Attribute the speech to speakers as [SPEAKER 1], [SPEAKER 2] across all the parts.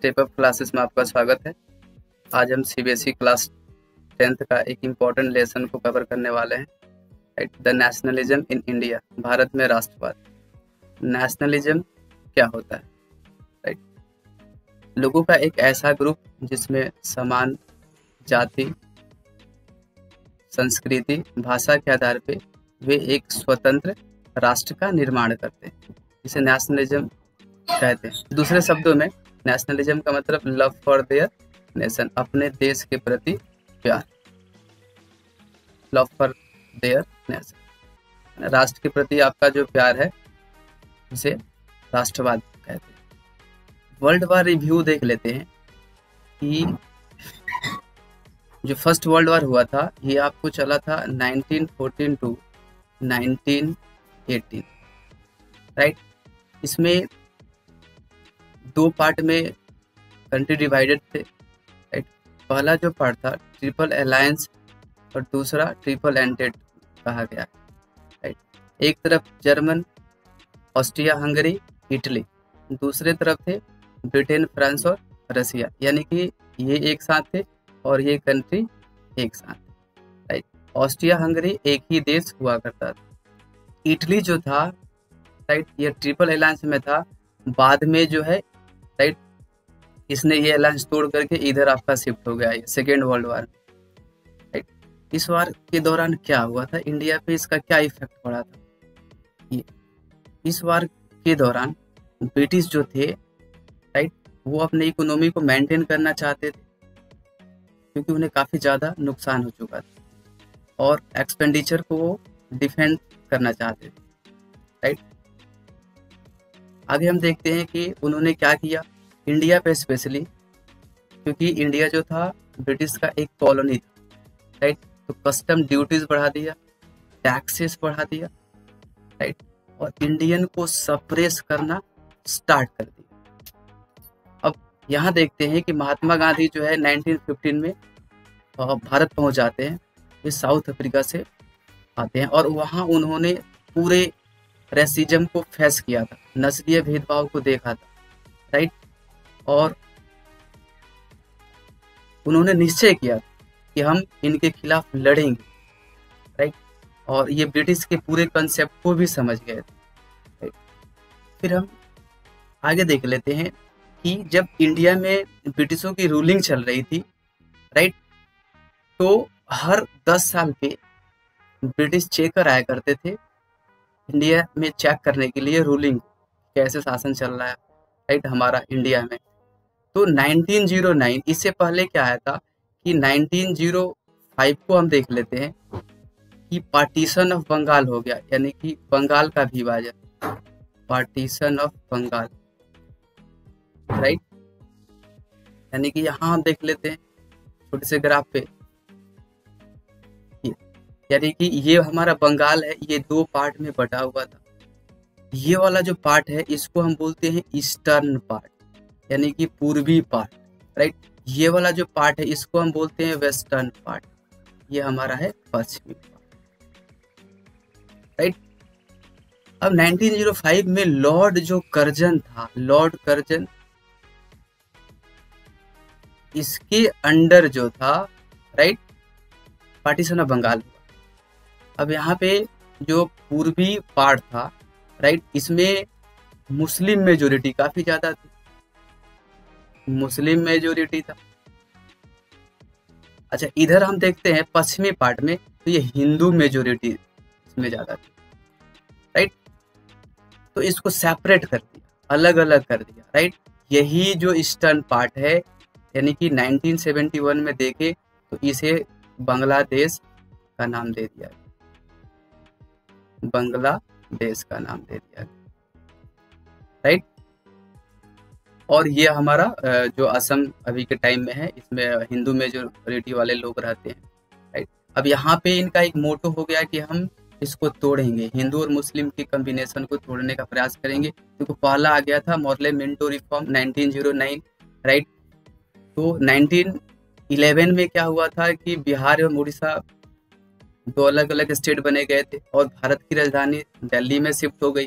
[SPEAKER 1] Step up classes में आपका स्वागत है। आज हम सीबीएसई क्लास 10th का एक इम्पॉर्टेंट लेसन को कवर करने वाले हैं, right. The nationalism in India, Bharat में राष्ट्रवाद। नेशनलिज्म क्या होता है, राइट। लोगों का एक ऐसा ग्रुप जिसमें समान जाति, संस्कृति, भाषा के आधार पे वे एक स्वतंत्र राष्ट्र का निर्माण करते हैं, जिसे नेशनलिज्म कहते हैं। दूसरे शब्दों में नेशनलिज्म का मतलब लव फॉर देयर नेशन, अपने देश के प्रति प्यार। लव फॉर देयर नेशन, राष्ट्र के प्रति आपका जो प्यार है उसे राष्ट्रवाद कहते हैं। वर्ल्ड वार रिव्यू देख लेते हैं कि जो फर्स्ट वर्ल्ड वार हुआ था ये आपको चला था 1914 टू 1918, राइट। इसमें दो पार्ट में कंट्री डिवाइडेड थे, राइट। पहला जो पार्ट था ट्रिपल अलायंस और दूसरा ट्रिपल एंटेड कहा गया, राइट। एक तरफ जर्मन, ऑस्ट्रिया हंगरी, इटली, दूसरे तरफ थे ब्रिटेन, फ्रांस और रसिया, यानी कि ये एक साथ थे और ये कंट्री एक साथ, राइट। ऑस्ट्रिया हंगरी एक ही देश हुआ करता था। इटली जो था, राइट, ये ट्रिपल अलायंस में था। बाद में जो है, राइट, इसने ये अलायंस तोड़ करके इधर आपका शिफ्ट हो गया, सेकेंड वर्ल्ड वार, राइट। इस वार के दौरान क्या हुआ था, इंडिया पे इसका क्या इफेक्ट पड़ा था, ये इस वार के दौरान ब्रिटिश जो थे, राइट, वो अपने इकोनॉमी को मेंटेन करना चाहते थे क्योंकि उन्हें काफी ज्यादा नुकसान हो चुका था और एक्सपेंडिचर को वो डिफेंड करना चाहते थे, राइट। आगे हम देखते हैं कि उन्होंने क्या किया इंडिया पे स्पेशली, क्योंकि इंडिया जो था ब्रिटिश का एक कॉलोनी था, राइट। तो कस्टम ड्यूटीज बढ़ा दिया, टैक्सेस बढ़ा दिया, राइट, और इंडियन को सप्रेस करना स्टार्ट कर दिया। अब यहाँ देखते हैं कि महात्मा गांधी जो है 1915 में भारत पहुंच जाते हैं। वे साउथ अफ्रीका से आते हैं और वहाँ उन्होंने पूरे रेसिज्म को फेस किया था, नस्लीय भेदभाव को देखा था, राइट। और उन्होंने निश्चय किया कि हम इनके खिलाफ लड़ेंगे, राइट। और ये ब्रिटिश के पूरे कंसेप्ट को भी समझ गए थे, राइट। फिर हम आगे देख लेते हैं कि जब इंडिया में ब्रिटिशों की रूलिंग चल रही थी, राइट, तो हर 10 साल पे ब्रिटिश चेकर आया करते थे इंडिया में चेक करने के लिए रूलिंग कैसे शासन चल रहा है, राइट, हमारा इंडिया में। तो 1909, इससे पहले क्या आया था कि 1905 को हम देख लेते हैं कि पार्टीशन ऑफ बंगाल हो गया, यानी कि बंगाल का विभाजन, पार्टीशन ऑफ बंगाल, राइट। यानी कि यहाँ हम देख लेते हैं छोटे से ग्राफ पे, यानी कि ये हमारा बंगाल है, ये दो पार्ट में बटा हुआ था। ये वाला जो पार्ट है इसको हम बोलते हैं ईस्टर्न पार्ट, यानी कि पूर्वी पार्ट, राइट। ये वाला जो पार्ट है इसको हम बोलते हैं वेस्टर्न पार्ट, ये हमारा है पश्चिमी पार्ट, राइट। अब 1905 में लॉर्ड जो कर्जन था, लॉर्ड कर्जन, इसके अंडर जो था, राइट, पार्टीशन ऑफ बंगाल। अब यहाँ पे जो पूर्वी पार्ट था, राइट, इसमें मुस्लिम मेजोरिटी काफी ज्यादा थी, मुस्लिम मेजोरिटी था। अच्छा, इधर हम देखते हैं पश्चिमी पार्ट में, तो ये हिंदू मेजोरिटी इसमें ज्यादा थी, राइट। तो इसको सेपरेट कर दिया, अलग अलग कर दिया, राइट। यही जो ईस्टर्न पार्ट है, यानी कि 1971 में देखे तो इसे बांग्लादेश का नाम दे दिया, बांग्लादेश का नाम दे दिया, राइट। और ये हमारा जो असम अभी के टाइम में है, इसमें हिंदू मेजोरिटी वाले लोग रहते हैं, राइट। अब यहाँ पे इनका एक मोटो हो गया कि हम इसको तोड़ेंगे, हिंदू और मुस्लिम की कॉम्बिनेशन को तोड़ने का प्रयास करेंगे। तो पहला आ गया था मॉर्ले मिंटो रिफॉर्म 1909, राइट। तो 1911 में क्या हुआ था कि बिहार एवं उड़ीसा दो अलग अलग स्टेट बने गए थे और भारत की राजधानी दिल्ली में शिफ्ट हो गई,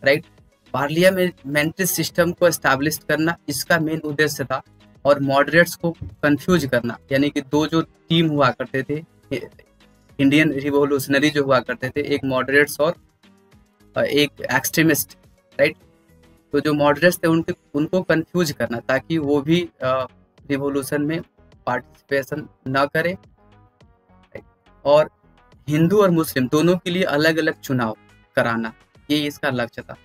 [SPEAKER 1] राइट। पार्लियामेंट्री सिस्टम को एस्टैब्लिश करना इसका मेन उद्देश्य था, और मॉडरेट्स को कंफ्यूज करना, यानी कि दो जो टीम हुआ करते थे इंडियन रिवोल्यूशनरी जो हुआ करते थे, एक मॉडरेट्स और एक एक्सट्रीमिस्ट, राइट। तो जो मॉडरेट्स थे उनको कंफ्यूज करना ताकि वो भी रिवोल्यूशन में पार्टिसिपेशन न करें, और हिंदू और मुस्लिम दोनों के लिए अलग अलग चुनाव कराना, ये इसका लक्ष्य था।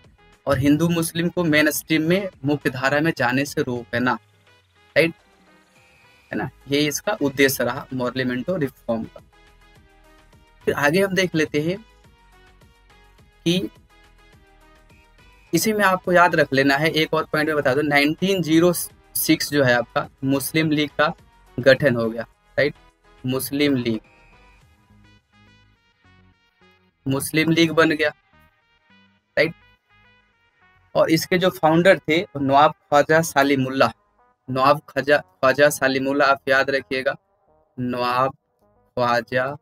[SPEAKER 1] और हिंदू मुस्लिम को मेन स्ट्रीम में मुख्य धारा में जाने से रोकना, राइट, है ना, ये इसका उद्देश्य रहा पार्लियामेंटो रिफॉर्म का। फिर आगे हम देख लेते हैं कि इसी में आपको याद रख लेना है, एक और पॉइंट में बता दो, 1906 जो है आपका मुस्लिम लीग का गठन हो गया, राइट। मुस्लिम लीग बन गया, राइट। और इसके जो फाउंडर थे नवाब ख्वाजा सालिमुल्लाह, आप याद रखिएगा, नवाब ख्वाजा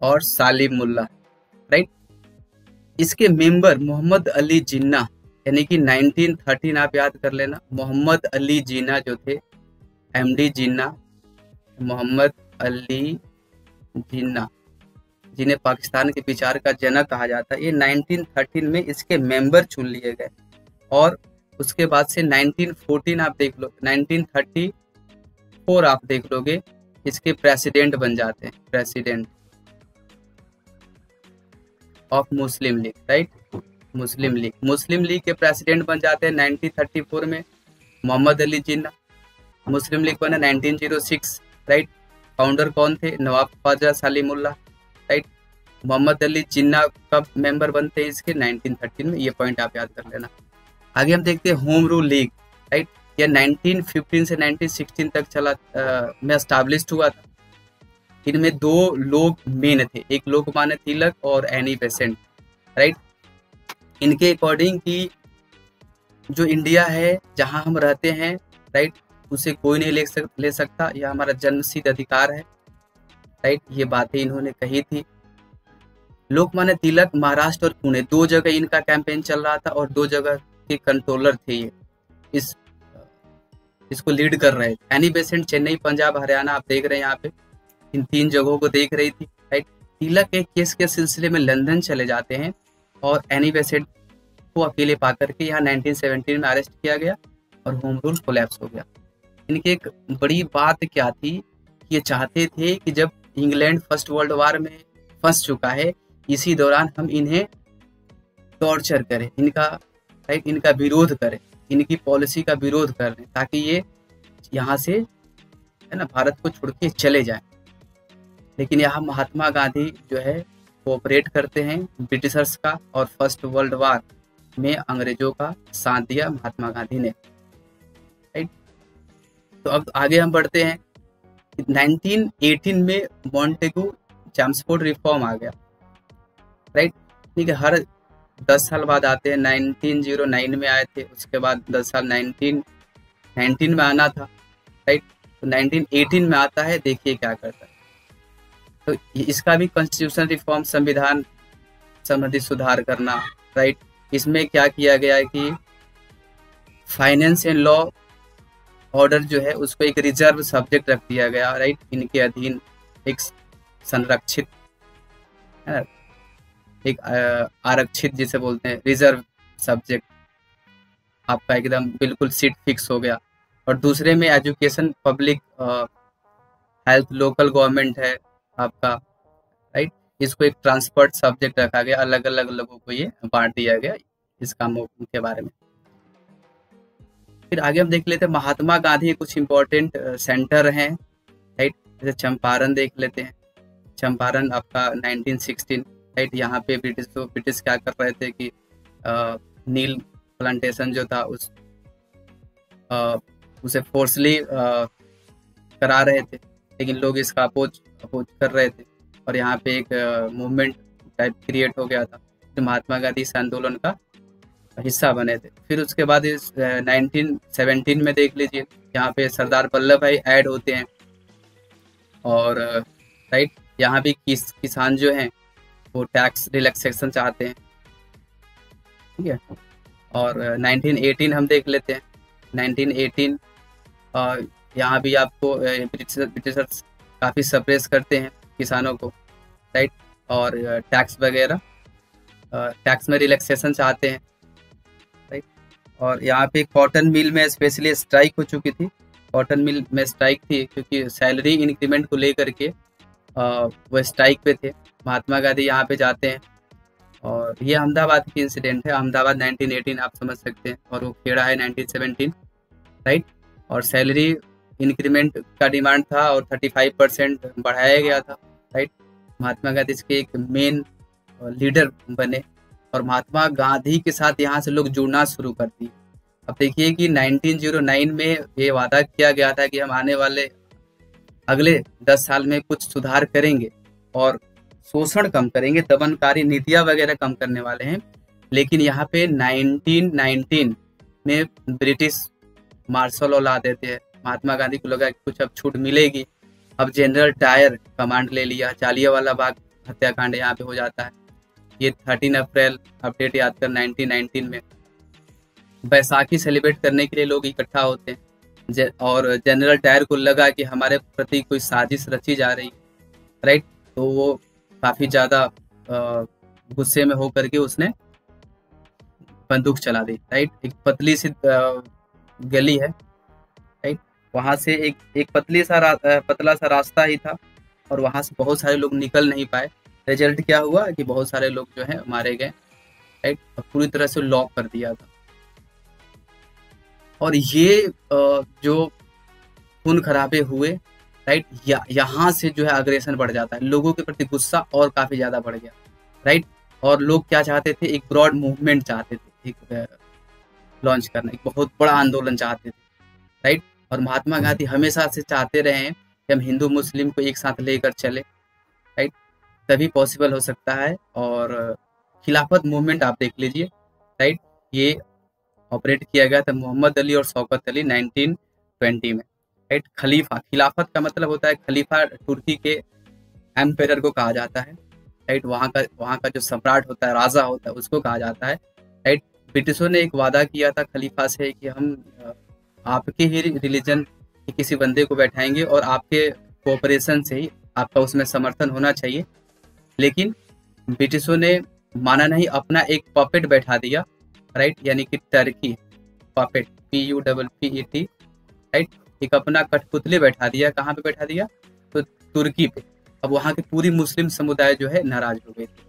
[SPEAKER 1] और सालिमुल्लाह, राइट। इसके मेंबर मोहम्मद अली जिन्ना, यानी कि 1913 आप याद कर लेना, मोहम्मद अली जिन्ना जो थे, एमडी जिन्ना, मोहम्मद अली जिन्ना, जिन्हें पाकिस्तान के विचार का जनक कहा जाता है, ये 1913 में इसके मेंबर चुन लिए गए। और उसके बाद से 1914 आप देख लो, 1934 आप देख लोगे, इसके प्रेसिडेंट बन जाते हैं, president of Muslim league, right. Muslim league के प्रेसिडेंट बन जाते हैं 1934 में मोहम्मद अली जिन्ना। मुस्लिम लीग बना 1906, राइट। फाउंडर कौन थे? नवाब ख्वाजा सालिमुल्लाह, राइट। मोहम्मद अली जिन्ना कब मेंबर बनते हैं इसके? 1913 में, ये पॉइंट आप याद कर लेना। आगे हम देखते हैं होम रूल लीग, राइट। यह 1915 से 1916 तक चला में एस्टैब्लिश्ड हुआ था। इनमें दो लोग मेन थे, एक लोकमान्य तिलक और एनी बेसेंट, राइट। इनके अकॉर्डिंग कि जो इंडिया है जहां हम रहते हैं, राइट, उसे कोई नहीं ले सकता, यह हमारा जन्मसिद्ध अधिकार है, राइट। ये बातें इन्होंने कही थी। लोकमान्य तिलक महाराष्ट्र और पुणे दो जगह इनका कैंपेन चल रहा था, और दो जगह के कंट्रोलर थे ये, इसको लीड कर रहे थे। एनी बेसेंट चेन्नई, पंजाब, हरियाणा आप देख रहे हैं यहाँ पे, इन तीन जगहों को देख रही थी, राइट। तिलक एक केस के सिलसिले में लंदन चले जाते हैं, और एनी बेसेंट को अकेले पा करके यहाँ 1917 में अरेस्ट किया गया, और होम रूल कोलैप्स हो गया। इनकी एक बड़ी बात क्या थी, ये चाहते थे कि जब इंग्लैंड फर्स्ट वर्ल्ड वार में फंस चुका है, इसी दौरान हम इन्हें टॉर्चर करें, इनका विरोध करें, इनकी पॉलिसी का विरोध करें, ताकि ये यहाँ से, है ना, भारत को छोड़ के चले जाएं। लेकिन यहाँ महात्मा गांधी जो है कोऑपरेट करते हैं ब्रिटिशर्स का, और फर्स्ट वर्ल्ड वार में अंग्रेजों का साथ दिया महात्मा गांधी ने, राइट। तो अब आगे हम बढ़ते हैं। 1918 में मॉन्टेगू चैम्सफोर्ड रिफॉर्म आ गया, राइट। ठीक है, हर 10 साल बाद आते हैं। 1909 में आए थे, उसके बाद 10 साल 1919 में आना था, राइट। तो 1918 में आता है, देखिए क्या करता है। तो इसका भी कॉन्स्टिट्यूशन रिफॉर्म, संविधान संबंधी सुधार करना, राइट। इसमें क्या किया गया है कि फाइनेंस एंड लॉ ऑर्डर जो है उसको एक रिजर्व सब्जेक्ट रख दिया गया, राइट। इनके अधीन एक संरक्षित, एक आरक्षित जिसे बोलते हैं, रिजर्व सब्जेक्ट आपका एकदम बिल्कुल सीट फिक्स हो गया। और दूसरे में education, public health, local government है आपका, राइट। इसको एक ट्रांसपोर्ट सब्जेक्ट रखा गया, अलग अलग लोगों को ये बांट दिया गया इस कामों के बारे में। फिर आगे हम देख लेते हैं महात्मा गांधी कुछ इंपॉर्टेंट सेंटर हैं, राइट। जैसे चंपारण देख लेते हैं। चंपारण आपका 1916, राइट। यहाँ पे ब्रिटिश क्या कर रहे थे कि नील प्लांटेशन जो था उसे फोर्सली करा रहे थे, लेकिन लोग इसका अपोज कर रहे थे, और यहाँ पे एक मूवमेंट टाइप क्रिएट हो गया था, जो महात्मा गांधी इस आंदोलन का हिस्सा बने थे। फिर उसके बाद इस 1917 में देख लीजिए, यहाँ पे सरदार वल्लभ भाई ऐड होते हैं, और राइट, यहाँ भी किसान जो हैं वो टैक्स रिलैक्सेशन चाहते हैं, ठीक है। और 1918 हम देख लेते हैं। 1918 यहाँ भी आपको ब्रिटिशर्स काफ़ी सप्रेस करते हैं किसानों को, राइट। और टैक्स वगैरह, टैक्स में रिलैक्सेशन चाहते हैं, राइट। और यहाँ पे कॉटन मिल में स्पेशली स्ट्राइक हो चुकी थी। कॉटन मिल में स्ट्राइक थी क्योंकि सैलरी इंक्रीमेंट को लेकर के वो स्ट्राइक पे थे। महात्मा गांधी यहाँ पे जाते हैं और ये अहमदाबाद की इंसिडेंट है। अहमदाबाद 1918 आप समझ सकते हैं, और वो खेड़ा है 1917, राइट। और सैलरी इंक्रीमेंट का डिमांड था और 35% बढ़ाया गया था, राइट। महात्मा गांधी इसके एक मेन लीडर बने और महात्मा गांधी के साथ यहाँ से लोग जुड़ना शुरू कर दिए। अब देखिए कि 1909 में ये वादा किया गया था कि हम आने वाले अगले 10 साल में कुछ सुधार करेंगे और शोषण कम करेंगे, दमनकारी नीतियां वगैरह कम करने वाले हैं। लेकिन यहाँ पे 1919 में ब्रिटिश मार्शल लॉ ला देते हैं। महात्मा गांधी को लगा कि कुछ अब छूट मिलेगी। अब जनरल डायर कमांड ले लिया। जालियांवाला बाग हत्याकांड यहाँ पे हो जाता है। ये 13 अप्रैल अपडेट याद कर 1919 में बैसाखी सेलिब्रेट करने के लिए लोग इकट्ठा होते हैं और जनरल डायर को लगा कि हमारे प्रति कोई साजिश रची जा रही, राइट। तो वो काफी ज्यादा गुस्से में होकर के उसने बंदूक चला दी, राइट। एक पतली सी गली है, राइट। वहां से एक पतला सा रास्ता ही था और वहां से बहुत सारे लोग निकल नहीं पाए। रिजल्ट क्या हुआ कि बहुत सारे लोग जो है मारे गए, राइट। और पूरी तरह से लॉक कर दिया था। और ये जो खून खराबे हुए, राइट, यहाँ से जो है अग्रेशन बढ़ जाता है, लोगों के प्रति गुस्सा और काफी ज्यादा बढ़ गया, राइट। और लोग क्या चाहते थे, एक ब्रॉड मूवमेंट चाहते थे, एक लॉन्च करना, एक बहुत बड़ा आंदोलन चाहते थे, राइट। और महात्मा गांधी हमेशा से चाहते रहे हैं कि हम हिंदू मुस्लिम को एक साथ लेकर चले, राइट, तभी पॉसिबल हो सकता है। और खिलाफत मूवमेंट आप देख लीजिए, राइट, ये ऑपरेट किया गया था मोहम्मद अली और शौकत अली 1920 में, राइट। खलीफा, खिलाफत का मतलब होता है खलीफा, तुर्की के एम्पायर को कहा जाता है, राइट। वहाँ का जो सम्राट होता है, राजा होता है, उसको कहा जाता है, राइट। ब्रिटिशों ने एक वादा किया था खलीफा से कि हम आपके ही रिलीजन के किसी बंदे को बैठाएंगे और आपके कोऑपरेशन से ही आपका उसमें समर्थन होना चाहिए। लेकिन ब्रिटिशों ने माना नहीं, अपना एक पपेट बैठा दिया, राइट, यानी कि टर्की पपेट, PUPPET, राइट, एक अपना कठपुतली बैठा दिया। कहाँ पे बैठा दिया? तो तुर्की पे। अब वहाँ की पूरी मुस्लिम समुदाय जो है नाराज हो गई थी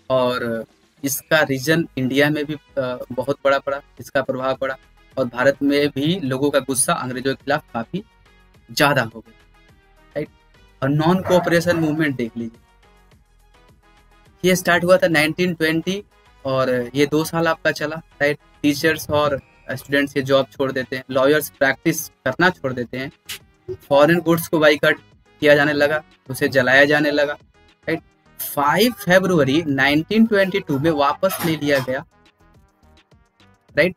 [SPEAKER 1] और इसका रीजन इंडिया में भी बहुत बड़ा पड़ा, इसका प्रभाव पड़ा और भारत में भी लोगों का गुस्सा अंग्रेजों के खिलाफ काफी ज्यादा हो गया, राइट। और नॉन कोऑपरेशन मूवमेंट देख लीजिए, ये स्टार्ट हुआ था 1920 और ये 2 साल आपका चला, राइट। टीचर्स और स्टूडेंट्स ये जॉब छोड़ देते हैं, लॉयर्स प्रैक्टिस करना छोड़ देते हैं, फॉरेन गुड्स को बाइकआउट किया जाने लगा, उसे जलाया जाने लगा, राइट। 5 फरवरी 1922 में वापस ले लिया गया, राइट।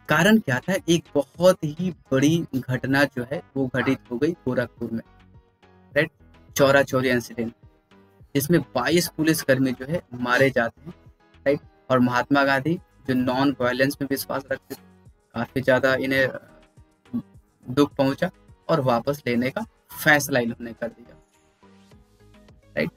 [SPEAKER 1] कारण क्या था? एक बहुत ही बड़ी घटना जो है वो घटित हो गई गोरखपुर में, राइट, चौरा चौरी इंसिडेंट, जिसमें 22 पुलिसकर्मी जो है मारे जाते हैं, राइट। और महात्मा गांधी जो नॉन वायलेंस में विश्वास रखते थे, काफी ज्यादा इन्हें दुख पहुंचा और वापस लेने का फैसला इन्होंने कर दिया, राइट।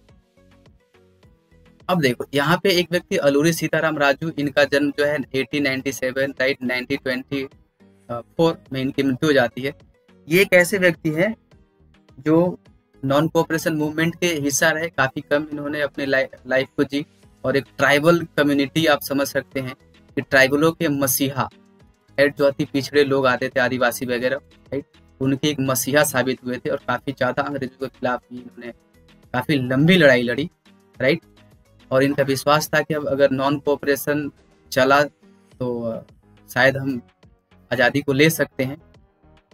[SPEAKER 1] अब देखो यहाँ पे एक व्यक्ति अलूरी सीताराम राजू, इनका जन्म जो है 1897, राइट, 1924 में इनकी मृत्यु हो जाती है। ये एक ऐसे व्यक्ति है जो नॉन कोऑपरेशन मूवमेंट के हिस्सा रहे, काफी कम इन्होंने अपने लाइफ को जी और एक ट्राइबल कम्युनिटी आप समझ सकते हैं कि ट्राइबलों के मसीहा, राइट, जो अति पिछड़े लोग आते थे, आदिवासी वगैरह, राइट, उनके एक मसीहा साबित हुए थे और काफी ज्यादा अंग्रेजों के खिलाफ भी इन्होंने काफी लंबी लड़ाई लड़ी, राइट। और इनका विश्वास था कि अब अगर नॉन कोऑपरेशन चला तो शायद हम आज़ादी को ले सकते हैं,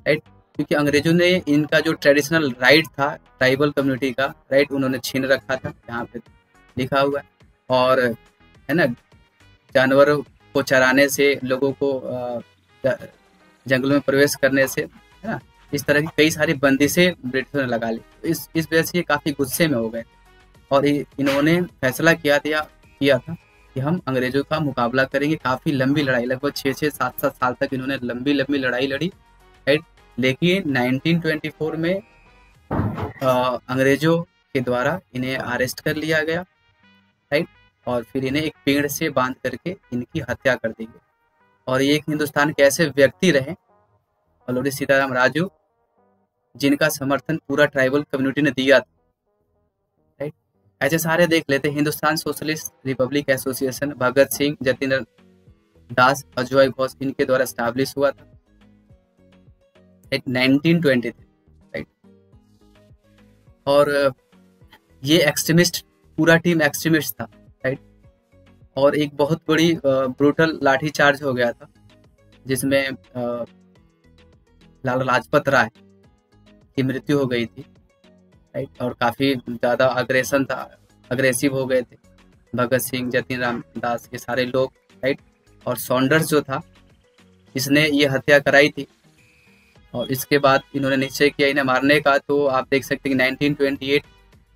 [SPEAKER 1] राइट, क्योंकि अंग्रेजों ने इनका जो ट्रेडिशनल राइट था ट्राइबल कम्युनिटी का, राइट, उन्होंने छीन रखा था, यहाँ पे लिखा हुआ है। और है ना, जानवरों को चराने से, लोगों को जंगलों में प्रवेश करने से, है ना, इस तरह की कई सारी बंदिशें ब्रिटिशों ने लगा ली। इस वजह से ये काफ़ी गुस्से में हो गए, और इन्होंने फैसला किया था कि हम अंग्रेजों का मुकाबला करेंगे। काफ़ी लंबी लड़ाई, लगभग 6-6, 7-7 साल तक इन्होंने लंबी लंबी लड़ाई लड़ी, राइट। लेकिन 1924 में अंग्रेजों के द्वारा इन्हें अरेस्ट कर लिया गया, राइट। और फिर इन्हें एक पेड़ से बांध करके इनकी हत्या कर दी गई। और ये एक हिंदुस्तान के ऐसे व्यक्ति रहे, अल्लूरी सीताराम राजू, जिनका समर्थन पूरा ट्राइबल कम्युनिटी ने दिया था, राइट। ऐसे सारे देख लेते। Hindustan socialist Republic association Bhagat Singh, Jatindra दास, अजय घोष, इनके द्वारा स्टैब्लिश हुआ था 1923, राइट। और ये एक्सट्रीमिस्ट, पूरा टीम एक्सट्रीमिस्ट था, राइट। और एक बहुत बड़ी ब्रूटल लाठीचार्ज हो गया था, जिसमें लाला लाजपत राय की मृत्यु हो गई थी, राइट। और काफ़ी ज़्यादा अग्रेसिव हो गए थे भगत सिंह, जतिन राम दास, ये सारे लोग, राइट। और सॉन्डर्स जो था, इसने ये हत्या कराई थी। और इसके बाद इन्होंने निश्चय किया इन्हें मारने का। तो आप देख सकते हैं कि 1928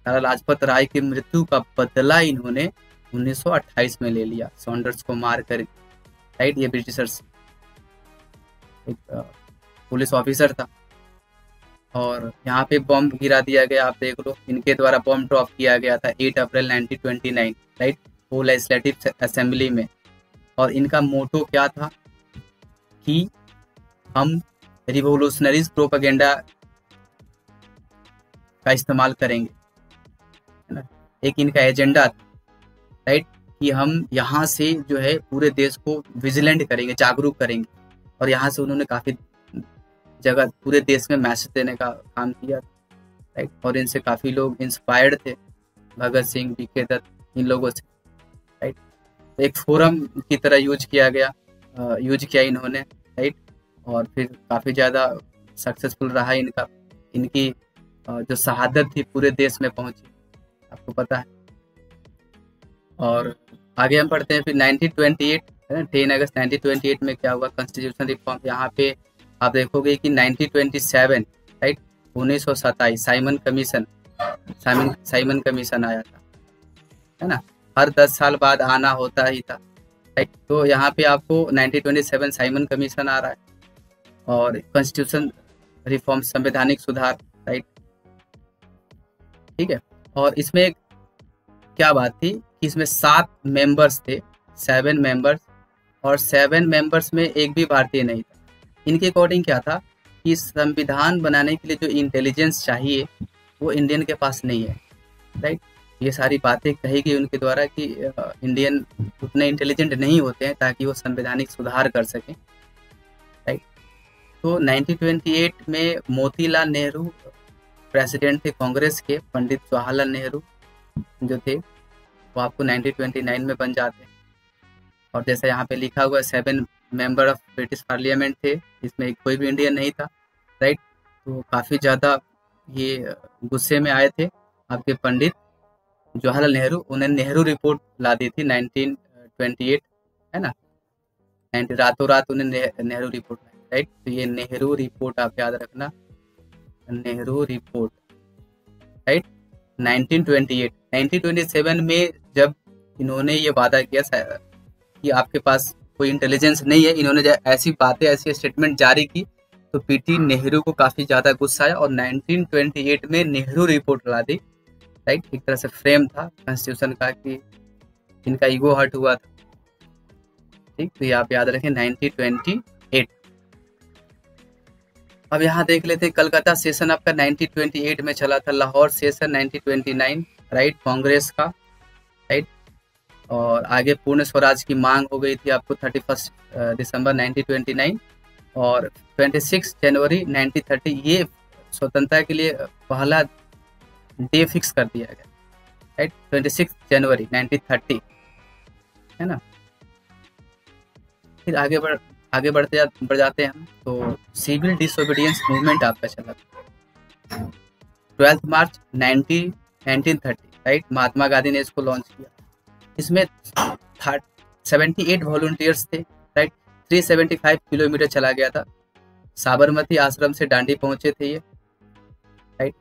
[SPEAKER 1] लाला लाजपत राय की मृत्यु का बदला इन्होंने 1928 में ले लिया, सॉन्डर्स को मार कर, राइट। ये ब्रिटिशर्स, एक पुलिस ऑफिसर था। और यहाँ पे बॉम्ब गिरा दिया गया, आप देख लो, इनके द्वारा बॉम्ब ड्रॉप किया गया था 8 अप्रैल 1929, राइट, वो लेजिस्लेटिव असेंबली में। और इनका मोटो क्या था कि हम रिवोल्यूशनरीज प्रोपेगेंडा का इस्तेमाल करेंगे, है ना। एक इनका एजेंडा था, राइट, कि हम यहाँ से जो है पूरे देश को विजिलेंट करेंगे, जागरूक करेंगे। और यहाँ से उन्होंने काफ़ी जगह पूरे देश में मैसेज देने का काम किया, राइट। और इनसे काफ़ी लोग इंस्पायर्ड थे, भगत सिंह, बीके दत्त, इन लोगों से, राइट। तो एक फोरम की तरह यूज किया इन्होंने, राइट। और फिर काफ़ी ज़्यादा सक्सेसफुल रहा इनकी जो शहादत थी पूरे देश में पहुंची, आपको पता है। और आगे हम पढ़ते हैं फिर 1928, 10 अगस्त 1928 में क्या हुआ, कॉन्स्टिट्यूशन रिफॉर्म। यहाँ पे आप देखोगे कि 1927, राइट, 1927 साइमन कमीशन आया था, है ना। हर 10 साल बाद आना होता ही था, राइट। तो यहाँ पे आपको 1927 साइमन कमीशन आ रहा है। और कॉन्स्टिट्यूशन रिफॉर्म, संवैधानिक सुधार, राइट, ठीक है। और इसमें क्या बात थी कि इसमें 7 मेंबर्स थे, 7 मेंबर्स, और 7 मेंबर्स में एक भी भारतीय नहीं था। इनके अकॉर्डिंग क्या था कि संविधान बनाने के लिए जो इंटेलिजेंस चाहिए वो इंडियन के पास नहीं है, राइट। ये सारी बातें कही गई उनके द्वारा कि इंडियन उतने इंटेलिजेंट नहीं होते हैं ताकि वो संवैधानिक सुधार कर सकें, राइट। तो 1928 में मोतीलाल नेहरू प्रेसिडेंट थे कांग्रेस के, पंडित जवाहरलाल नेहरू जो थे वो आपको 1929 में बन जाते हैं। और जैसे यहाँ पे लिखा हुआ 7 मेंबर ऑफ ब्रिटिश पार्लियामेंट थे, इसमें कोई भी इंडियन नहीं था, राइट। तो काफ़ी ज़्यादा ये गुस्से में आए थे आपके पंडित जवाहरलाल नेहरू, उन्हें नेहरू रिपोर्ट ला दी थी 1928, है ना। रातों रात उन्हें नेहरू रिपोर्ट, राइट। तो ये नेहरू रिपोर्ट आप याद रखना, नेहरू रिपोर्ट, राइट, 1928। 1927 में जब इन्होंने ये वादा किया कि आपके पास कोई इंटेलिजेंस नहीं है, इन्होंने ऐसी बातें, ऐसी स्टेटमेंट जारी की, तो पीटी नेहरू को काफ़ी ज़्यादा गुस्सा आया और 1928 में नेहरू रिपोर्ट ला दी, राइट। एक तरह से फ्रेम था कॉन्स्टिट्यूशन का कि इनका ईगो हर्ट हुआ था, ठीक। तो ये आप याद रखें 1928। अब यहाँ देख लेते हैं कलकत्ता सेशन आपका 1928 में चला था, लाहौर सेशन 1929, राइट, कांग्रेस का, राइट। और आगे पूर्ण स्वराज की मांग हो गई थी आपको 31 दिसंबर 1929, और 26 जनवरी 1930 ये स्वतंत्रता के लिए पहला डे फिक्स कर दिया गया, राइट, 26 जनवरी 1930, है ना। फिर आगे बढ़ जाते हैं हम। तो सिविल डिसोबीडियंस मूवमेंट आपका चला 12 मार्च 1930, राइट, महात्मा गांधी ने इसको लॉन्च किया। इसमें 78 वॉलंटियर्स थे, राइट। 375 किलोमीटर चला गया था, साबरमती आश्रम से डांडी पहुंचे थे ये, राइट।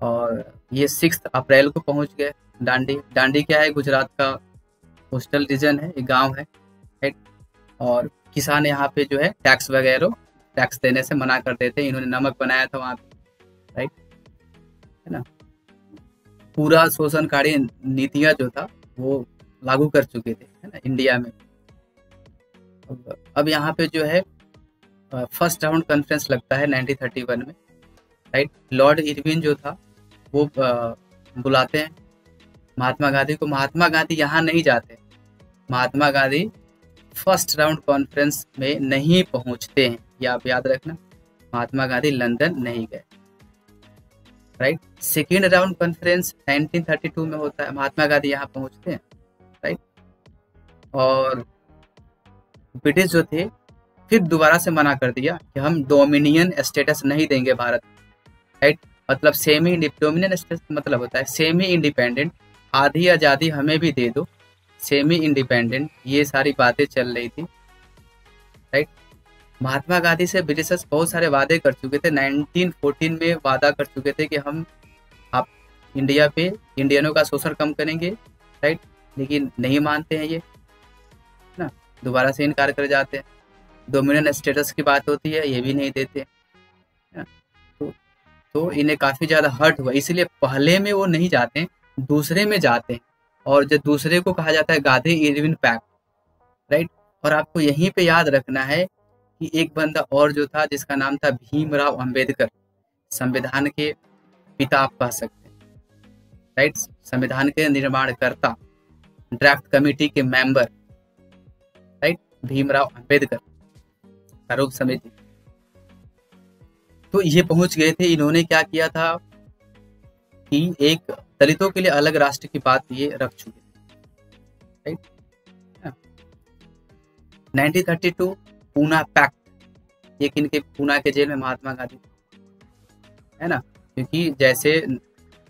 [SPEAKER 1] और ये 6 अप्रैल को पहुंच गए दांडी। दांडी क्या है, गुजरात का कोस्टल रीजन है, एक गांव है, राइट। और किसान यहाँ पे जो है टैक्स वगैरह टैक्स देने से मना कर देते, इन्होंने नमक बनाया था वहाँ पे, राइट, है ना। पूरा शोषणकारी नीतियाँ जो था वो लागू कर चुके थे, है ना, इंडिया में। अब यहाँ पे जो है फर्स्ट राउंड कॉन्फ्रेंस लगता है 1931 में, राइट। लॉर्ड इरविन जो था वो बुलाते हैं महात्मा गांधी को। महात्मा गांधी यहाँ नहीं जाते, Mahatma Gandhi first round conference में नहीं पहुंचते हैं, ये आप याद रखना। महात्मा गांधी लंदन नहीं गए, राइट। सेकेंड राउंड कॉन्फ्रेंस 1932 में होता है, महात्मा गांधी यहाँ पहुंचते हैं, राइट। और ब्रिटिश जो थे फिर दोबारा से मना कर दिया कि हम डोमिनियन स्टेटस नहीं देंगे भारत, राइट। मतलब सेमी डोमिनियन स्टेटस मतलब होता है सेमी इंडिपेंडेंट, आधी आज़ादी हमें भी दे दो, सेमी इंडिपेंडेंट, ये सारी बातें चल रही थी, राइट। महात्मा गांधी से ब्रिटिशर्स बहुत सारे वादे कर चुके थे। 1914 में वादा कर चुके थे कि हम आप इंडिया पे इंडियनों का शोषण कम करेंगे, राइट, लेकिन नहीं मानते हैं ये, ना, दोबारा से इनकार कर जाते हैं। डोमिनियन स्टेटस की बात होती है, ये भी नहीं देते, ना। तो इन्हें काफ़ी ज़्यादा हर्ट हुआ, इसलिए पहले में वो नहीं जाते, दूसरे में जाते हैं। और जो दूसरे को कहा जाता है गांधी इरविन पैक्ट, राइट। और आपको यहीं पे याद रखना है कि एक बंदा और जो था जिसका नाम था भीमराव अंबेडकर, संविधान के पिता आप कह सकते हैं, राइट, संविधान के निर्माणकर्ता, ड्राफ्ट कमेटी के मेंबर, राइट, भीमराव अंबेडकर, आरोप समिति। तो ये पहुंच गए थे। इन्होंने क्या किया था कि एक दलितों के लिए अलग राष्ट्र की बात ये रख चुके थे, राइट। 1932 पूना पैक्ट, ये किनके, पूना के जेल में महात्मा गांधी, है ना, क्योंकि जैसे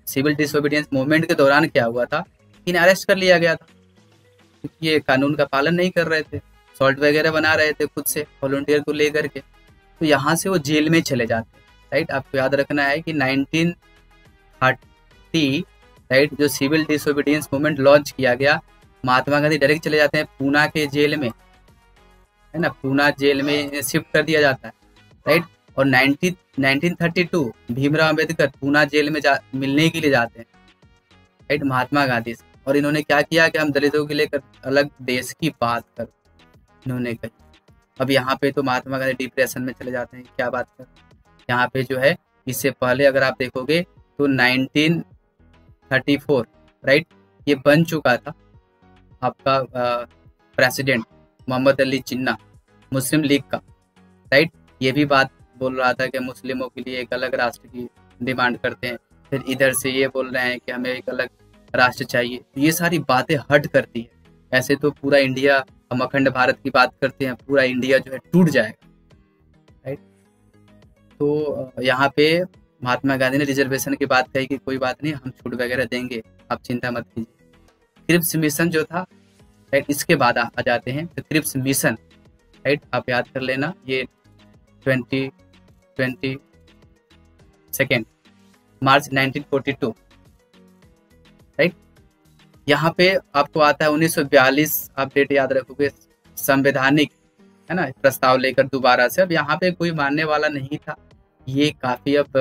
[SPEAKER 1] सिविल डिसोबीडियंस मूवमेंट के दौरान क्या हुआ था, इन्हें अरेस्ट कर लिया गया था क्योंकि ये कानून का पालन नहीं कर रहे थे, सॉल्ट वगैरह बना रहे थे खुद से वॉलंटियर को लेकर के, तो यहाँ से वो जेल में चले जाते हैं, राइट। आपको याद रखना है कि 1930, राइट, जो सिविल डिसोबीडियंस मूवमेंट लॉन्च किया गया, महात्मा गांधी डायरेक्ट चले जाते हैं पूना के जेल में, है ना, पूना जेल में शिफ्ट कर दिया जाता है, राइट। और 1932 भीमराव अंबेडकर पूना जेल में मिलने के लिए जाते हैं, राइट, महात्मा गांधी से। और इन्होंने क्या किया कि हम दलितों के लिए अलग देश की बात कर, इन्होंने कही। अब यहाँ पे तो महात्मा गांधी डिप्रेशन में चले जाते हैं, क्या बात कर, यहाँ पे जो है इससे पहले अगर आप देखोगे तो 1934, राइट, ये बन चुका था आपका प्रेसिडेंट मोहम्मद अली जिन्ना मुस्लिम लीग का, राइट। ये भी बात बोल रहा था कि मुस्लिमों के लिए एक अलग राष्ट्र की डिमांड करते हैं, फिर इधर से ये बोल रहे हैं कि हमें एक अलग राष्ट्र चाहिए। ये सारी बातें हट करती है। ऐसे तो पूरा इंडिया, हम अखंड भारत की बात करते हैं, पूरा इंडिया जो है टूट जाएगा, राइट। तो यहाँ पे महात्मा गांधी ने रिजर्वेशन की बात कही कि कोई बात नहीं, हम छूट वगैरह देंगे, आप चिंता मत कीजिए। क्रिप्स मिशन जो था, राइट, इसके बाद आ जाते हैं। तो क्रिप्स मिशन, राइट, आप याद कर लेना, ये 22 मार्च 1942, राइट। यहाँ पे आपको आता है 1942, आप डेट याद रखोगे, संवैधानिक, है ना, प्रस्ताव लेकर दोबारा से। अब यहाँ पे कोई मानने वाला नहीं था, ये काफी अब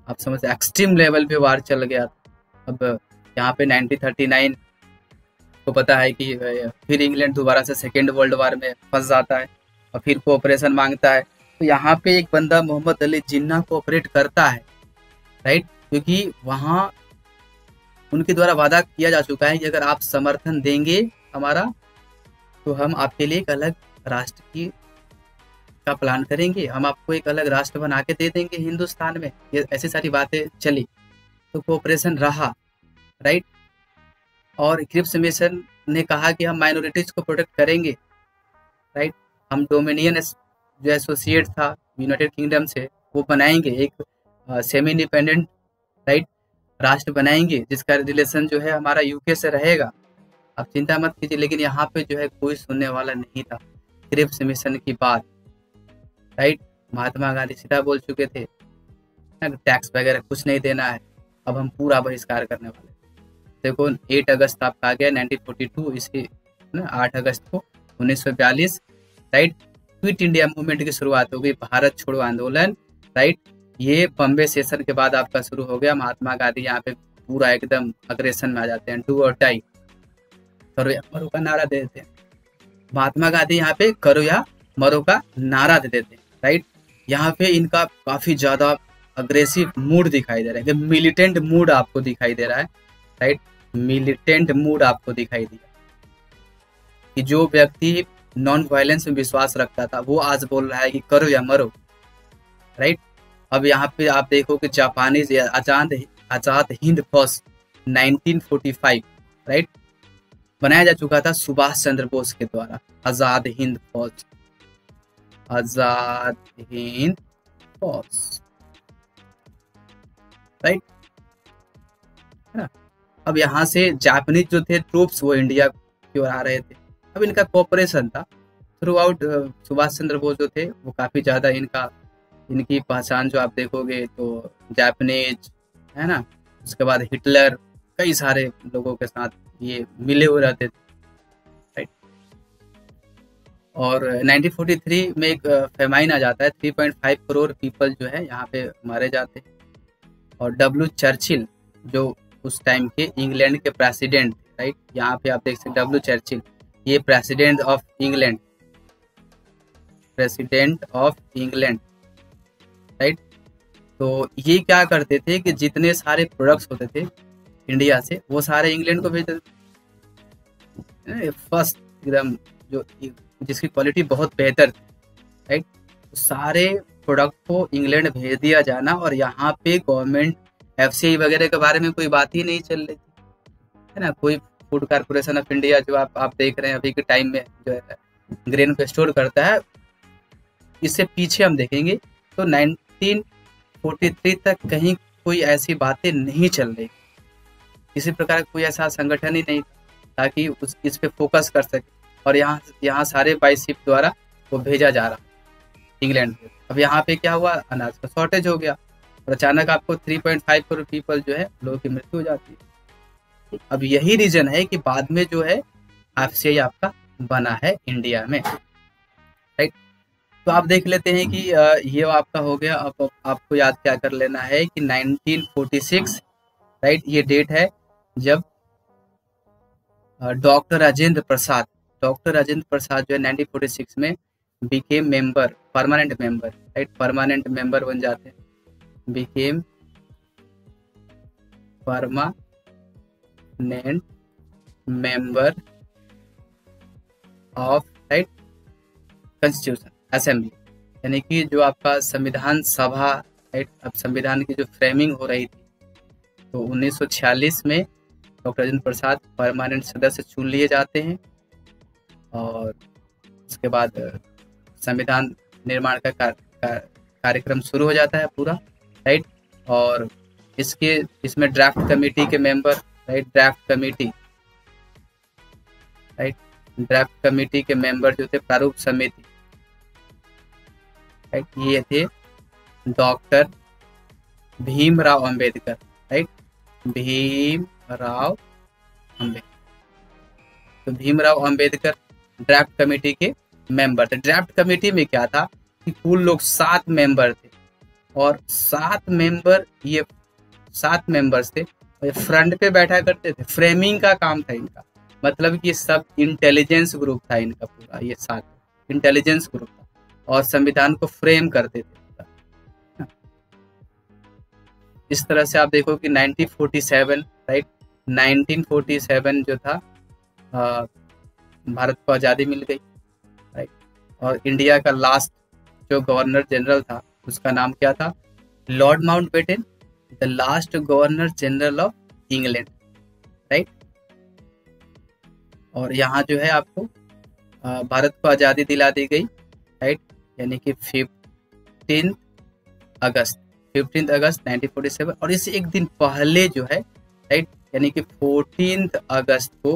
[SPEAKER 1] आप समझ एक्सट्रीम लेवल पे वार चल गया। अब यहाँ पे 1939 को पता है कि फिर इंग्लैंड दोबारा से सेकेंड वर्ल्ड वार में फंस जाता है और फिर कोऑपरेशन मांगता है। तो यहाँ पे एक बंदा मोहम्मद अली जिन्ना कोऑपरेट करता है, राइट, क्योंकि वहाँ उनके द्वारा वादा किया जा चुका है कि अगर आप समर्थन देंगे हमारा, तो हम आपके लिए एक अलग राष्ट्र की का प्लान करेंगे, हम आपको एक अलग राष्ट्र बना के दे देंगे हिंदुस्तान में। ये ऐसी सारी बातें चली, तो कोऑपरेशन रहा, राइट। और क्रिप्स मिशन ने कहा कि हम माइनॉरिटीज को प्रोटेक्ट करेंगे, राइट, हम डोमिनियन जो एसोसिएट था यूनाइटेड किंगडम से, वो बनाएंगे, एक सेमी इंडिपेंडेंट, राइट, राष्ट्र बनाएंगे जिसका रिलेशन जो है हमारा यूके से रहेगा, आप चिंता मत कीजिए। लेकिन यहाँ पे जो है कोई सुनने वाला नहीं था क्रिप्स मिशन की बात, राइट। महात्मा गांधी सीधा बोल चुके थे है ना, टैक्स वगैरह कुछ नहीं देना है, अब हम पूरा बहिष्कार करने वाले हैं। देखो 8 अगस्त आपका आ गया 1942, इसी 8 अगस्त को 1942, राइट, क्विट इंडिया मूवमेंट की शुरुआत हो गई, भारत छोड़ो आंदोलन, राइट। ये बॉम्बे सेशन के बाद आपका शुरू हो गया। महात्मा गांधी यहाँ पे पूरा एकदम अग्रेशन में आ जाते हैं, डू और डाई, करो या मरो का नारा दे देते हैं। महात्मा गांधी यहाँ पे करो या मरो का नारा दे देते हैं, राइट। यहाँ पे इनका काफी ज्यादा अग्रेसिव मूड दिखाई दे रहा है, मिलिटेंट मूड आपको दिखाई दे रहा है, राइट। मिलिटेंट मूड आपको दिखाई दिया कि जो व्यक्ति नॉन वायलेंस में विश्वास रखता था वो आज बोल रहा है कि करो या मरो, राइट। अब यहाँ पे आप देखो कि जापानीज आजाद हिंद फौज 1945, राइट, बनाया जा चुका था सुभाष चंद्र बोस के द्वारा, आजाद हिंद फौज, आजाद हिंद फौज, राइट, है ना। अब यहाँ से जापानीज जो थे ट्रूप्स वो इंडिया की ओर आ रहे थे। अब इनका कोऑपरेशन था थ्रू आउट। सुभाष चंद्र बोस जो थे वो काफी ज्यादा इनकी पहचान जो आप देखोगे तो जापानीज, है ना, उसके बाद हिटलर, कई सारे लोगों के साथ ये मिले हुए रहते थे, राइट। और 1943 में एक फेमाइन आ जाता है, 3.5 करोड़ पीपल जो है यहाँ पे मारे जाते हैं। और डब्ल्यू चर्चिल जो उस टाइम के इंग्लैंड के प्रेसिडेंट, राइट, यहाँ पे आप देख सकते डब्ल्यू चर्चिल, ये president of England, president of England, right. तो ये क्या करते थे कि जितने सारे प्रोडक्ट्स होते थे इंडिया से वो सारे इंग्लैंड को भेजते थे, फर्स्ट एकदम जो जिसकी क्वालिटी बहुत बेहतर थी, राइट, सारे प्रोडक्ट को इंग्लैंड भेज दिया जाना। और यहाँ पे गवर्नमेंट एफसीआई वगैरह के बारे में कोई बात ही नहीं चल रही थी, है ना। कोई फूड कॉर्पोरेशन ऑफ इंडिया जो आप देख रहे हैं अभी के टाइम में जो है ग्रेन को स्टोर करता है, इससे पीछे हम देखेंगे तो 1943 तक कहीं कोई ऐसी बातें नहीं चल रही, किसी प्रकार कोई ऐसा संगठन ही नहीं ताकि इस पे फोकस कर सके। और यहाँ सारे बाई शिप द्वारा वो भेजा जा रहा इंग्लैंड पे। अब यहाँ पे क्या हुआ, अनाज का शॉर्टेज हो गया और अचानक आपको 3.5 करोड़ पीपल जो है लोगों की मृत्यु हो जाती है। अब यही रीजन है कि बाद में जो है एफसीआई आपका बना है इंडिया में, राइट। तो आप देख लेते हैं कि ये आपका हो गया। अब आपको याद क्या कर लेना है कि 1946, राइट, ये डेट है जब डॉक्टर राजेंद्र प्रसाद जो है 1946 में became member, permanent member, right, permanent member बन जाते हैं, became permanent member of, right, constitution assembly, यानी कि जो आपका संविधान सभा, राइट। अब संविधान की जो फ्रेमिंग हो रही थी तो 1946 में डॉक्टर राजेंद्र प्रसाद परमानेंट सदस्य चुन लिए जाते हैं और उसके बाद संविधान निर्माण का कार्यक्रम शुरू हो जाता है पूरा, राइट। और इसमें ड्राफ्ट कमेटी के मेंबर, राइट, ड्राफ्ट कमेटी के मेंबर जो थे, प्रारूप समिति, राइट, ये थे डॉक्टर भीमराव अंबेडकर, राइट, भीमराव अंबेडकर। तो भीमराव अंबेडकर ड्राफ्ट कमेटी के मेंबर थे। ड्राफ्ट कमेटी में क्या था कि कुल लोग 7 मेंबर थे और 7 मेंबर्स थे और ये फ्रंट पे बैठा करते थे, फ्रेमिंग का काम था इनका, मतलब कि सब इंटेलिजेंस ग्रुप था इनका पूरा, ये 7 इंटेलिजेंस ग्रुप था और संविधान को फ्रेम करते थे। इस तरह से आप देखो कि 1947, राइट, 1947 जो था भारत को आज़ादी मिल गई, राइट। और इंडिया का लास्ट जो गवर्नर जनरल था उसका नाम क्या था, Lord Mountbatten, the last governor general of England, right. और यहाँ जो है आपको भारत को आज़ादी दिला दी गई, राइट, यानी कि 15 अगस्त 1947। और इससे एक दिन पहले जो है, राइट, यानी कि 14 अगस्त को,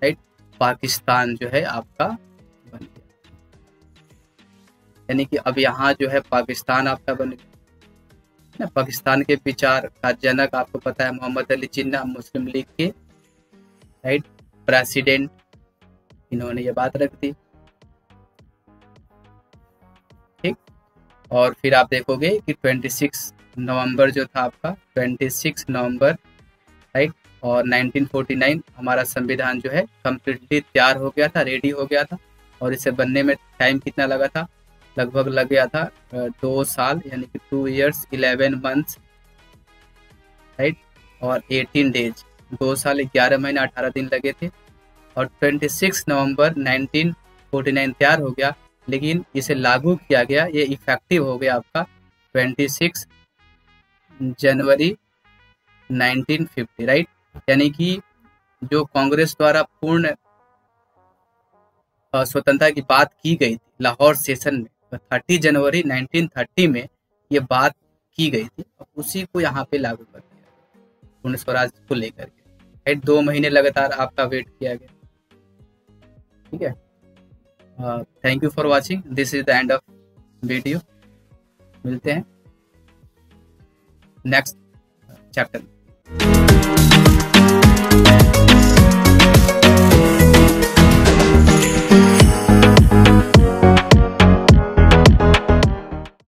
[SPEAKER 1] राइट, पाकिस्तान जो है आपका बन गया, यानी कि अब यहाँ जो है पाकिस्तान आपका बन गया। ना। पाकिस्तान के विचार का जनक आपको पता है मोहम्मद अली जिन्ना, मुस्लिम लीग के राइट प्रेसिडेंट, इन्होंने ये बात रख दी। ठीक, और फिर आप देखोगे कि 26 नवंबर जो था आपका 26 नवंबर राइट, और 1949 हमारा संविधान जो है कम्प्लीटली तैयार हो गया था, रेडी हो गया था। और इसे बनने में टाइम कितना लगा था? लगभग लग गया था 2 साल, यानी कि 2 years 11 months राइट, और 18 days, 2 साल 11 महीने 18 दिन लगे थे। और 26 नवंबर 1949 तैयार हो गया, लेकिन इसे लागू किया गया, ये इफेक्टिव हो गया आपका 26 जनवरी 1950 राइट। यानी कि जो कांग्रेस द्वारा पूर्ण स्वतंत्रता की बात की गई थी लाहौर सेशन में, तो 30 जनवरी 1930 में ये बात की गई थी, और उसी को यहाँ पे लागू कर दिया पूर्ण स्वराज को लेकर के राइट। 2 महीने लगातार आपका वेट किया गया। ठीक है, thank you for watching, this is the end of video. मिलते हैं नेक्स्ट चैप्टर में।